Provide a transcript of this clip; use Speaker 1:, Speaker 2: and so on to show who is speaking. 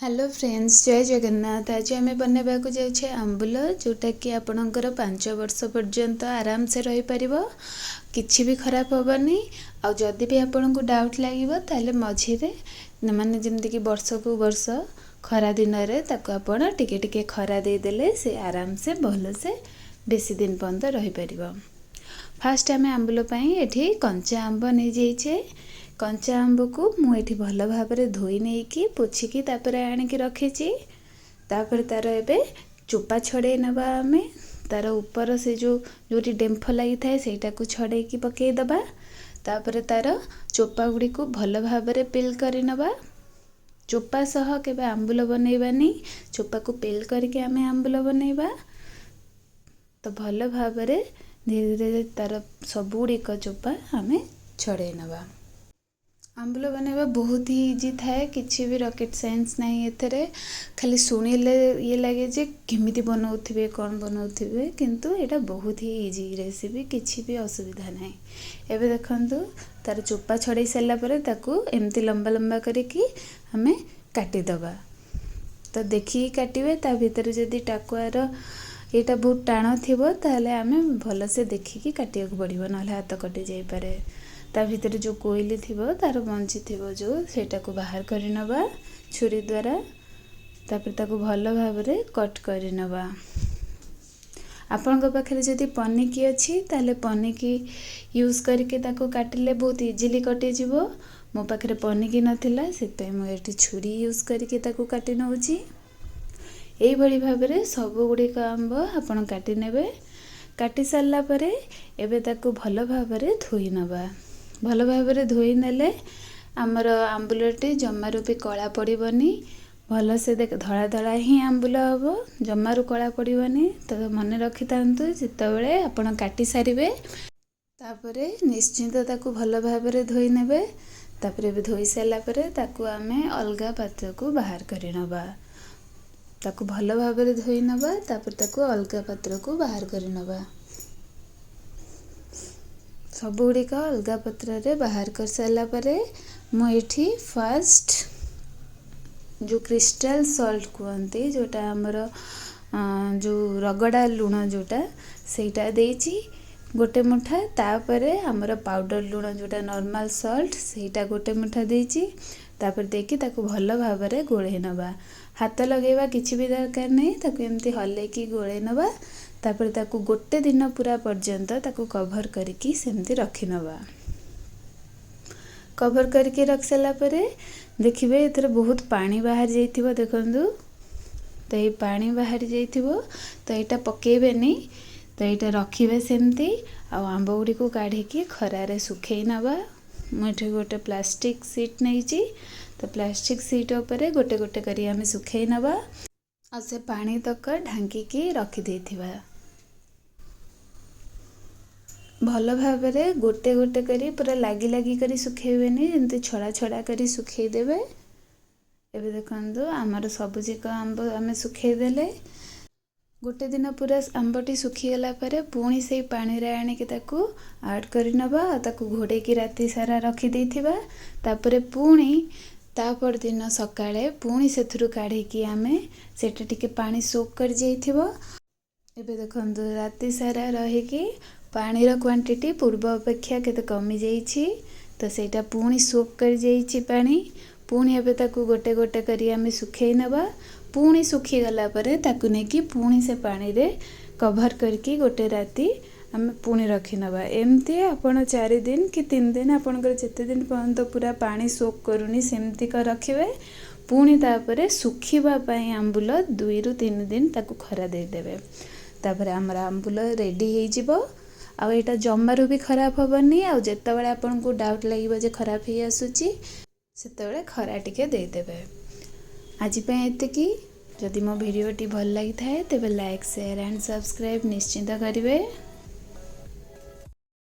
Speaker 1: Hello friends, जय जगन्नाथ। आज आम बनवा जाए आंबुल, जोटा कि आपणकर 5 वर्ष पर्यंत आराम से रही पारिबो, किछि भी खराब हेबनी। आ जदि भी आपन को डाउट लागिबो ताले मझिरे माने जेमति कि वर्ष को वर्ष खरा दिन रे ताको आपन टिके टिके खरा दे देले से आराम से भल से बेसी दिन पर्यंत रही पारिबो। फास्ट आम आंबुल पई एठी कंचा आंब नै जाइछे। कंचा आंब को मुझे भल भाव धोई नहीं कि पोछिकी आणिकी रखी। तार एबे चोपा छड़े नवा आम तार ऊपर से जो डेम्फ लगी थाए सेटा को छड़े की पकई दबा। तापर तार चोपा गुड़ी को भल भाव पिल कर नवा। चोपा सह केबे आंबुल बनैबानी, चोपा को पिल करके आम आंबुल बनैबा। तो भल भाव धीरे धीरे तार सबुड़िक चोपा आम छड़े नवा। आंबुल बनवा बहुत ही इजी थाए, किसी भी रॉकेट साइंस नहीं। एथरे खाली शुणिले ये लगे जे केमिति बनाउथिबे कौन बनाउथिबे, किंतु एटा बहुत ही इजी रेसिपी, किसी भी असुविधा नहीं। एबे देखंतु तार चोपा छड़े सारा पर ताकू एमती लंबा लंबा करके हमें काटी दबा। तो देखिए काटिबे, ता भीतर जदी टाकुआर एटा बहुत टाण थिबो ताले आमे भल से देखिकी काटिया को पड़िबो, नले हाथ कटि जाई पारे। ता भीतर जो कोइली थिबो तार बंची थिबो जो सेटा को बाहर करि नबा छुरी द्वारा। तापर ताको भल भाबरे कट करि नबा। आपनक पाखरे जदी पनिकी अछि ताले पनिकी यूज करके ताको काटिले बहुत इजीली कटि जिवो। मो पाखरे पनिकी नथिला, सेते मो एठी छुरी यूज करके ताको काटि नउची। एई भली भाबरे सब गुडी का आंब आपन काटि नेबे। काटि सारला परे एबे ताको भल भाबरे धोई नबा। भल भाव धोई नेले आमर आंबुलटी जमारू भी कला पड़बनी। भल से देख धड़ा धड़ा ही आंबुल हम, जमारू कला पड़बनी। तो मन रखी था जितेबले आपड़ काटी सारे तापरे निश्चिंत ताकू भल भाव धोई नेबे। तापरे धोई सारा पर ताकू आमे अलगा पात्र को बाहर करि नबा। ताकू भल भाव धोई नबा, तापर ताकू अलगा पात्र को बाहर करि नबा। सबुड़िक अलगा पत्र बाहर कर सारा परे मुझे फास्ट जो क्रिस्टल सॉल्ट कहते जोटा आमर जो रगड़ा लुण जोटा सेटा देइची गोटे मुठा। तापरे आमर पाउडर लुण जोटा नॉर्मल सॉल्ट सेटा गोटे मुठा देइची। तापर देखि ताकू भल भाव गोले नबा। हाथ लगेबा किछि भी दरकार नहीं, ताकू एमती हल्ले की गोले नबा। तापर ताकू गोटे दिन पूरा पर्यंत ताकू कवर करके सेमती रखी नबा। कवर करके रख सारा परे देखिबे एथरे बहुत पानी बाहर जाइथिबो। देखंतु तो ये पानी बाहर जाइथिबो, तो एटा पकेबेनी। तो एटा रखिबे सेमती। आ आंब गुडी को काढी के खरारे सुखेई नबा। मुझे गोटे प्लास्टिक सीट नहीं, तो प्लास्टिक सीट उपरे गोटे गोटे करी आमे सुखेई नबा। आ से पानी तक ढांकी के रखी देथिबा। भल भाव गोटे गोटे करी पूरा लागी लागी करी सुखेबेनी, जमती छड़ा छड़ा करी सुखई देबे। एबे देखंतु आमर सबुजिक आंब आमे सुखई देले। गोटे दिन पूरा आंबटी सुखी गला परे पुणी से पानी रे आनी के ताकू ऐड करि नबा। ताकू घोड़े की राती सारा रखी देथिबा। तापरे पुणी तापर दिन सकाळे पुणी सेथुरु काढी की आमे सेटा टिके पानी सोक कर जाइथिबो। एबे देखंतु राती सारा रही की पानी रो क्वांटिटी पूर्व अपेक्षा केते कमी जाइछि। तो सेटा पुणी सोक कर जाइछि पानी। पुणी एबे ताकू गोटे गोटे करी आमे सुखेई नबा। पुणी सुखी गला परे ताकू ने की पुणी से पानी रे कवर करके गोटे राती आमे पुणी रखी नबा। एमती आपण 4 दिन कि 3 दिन आपनकर जेते दिन पर्यंत पूरा पानी सोक करूनी सेमती कर रखिबे। पुणी तापरे सुखीबा पई आंबुल 2 रु 3 दिन ताकू खरा दे देबे। तापरे हमर आंबुल रेडी हे जिवो। आ एटा जमारू भी खराब हेबनी। आ जेतेबेले आपनको डाउट लागिबो जे खराब हे आसुची सेतेबेले खरा टिके दे देबे। आज पे एतिकी। जदि मो वीडियोटी भल लगी थाए तेबे लाइक शेयर एंड सब्सक्राइब निश्चिंत करिवे।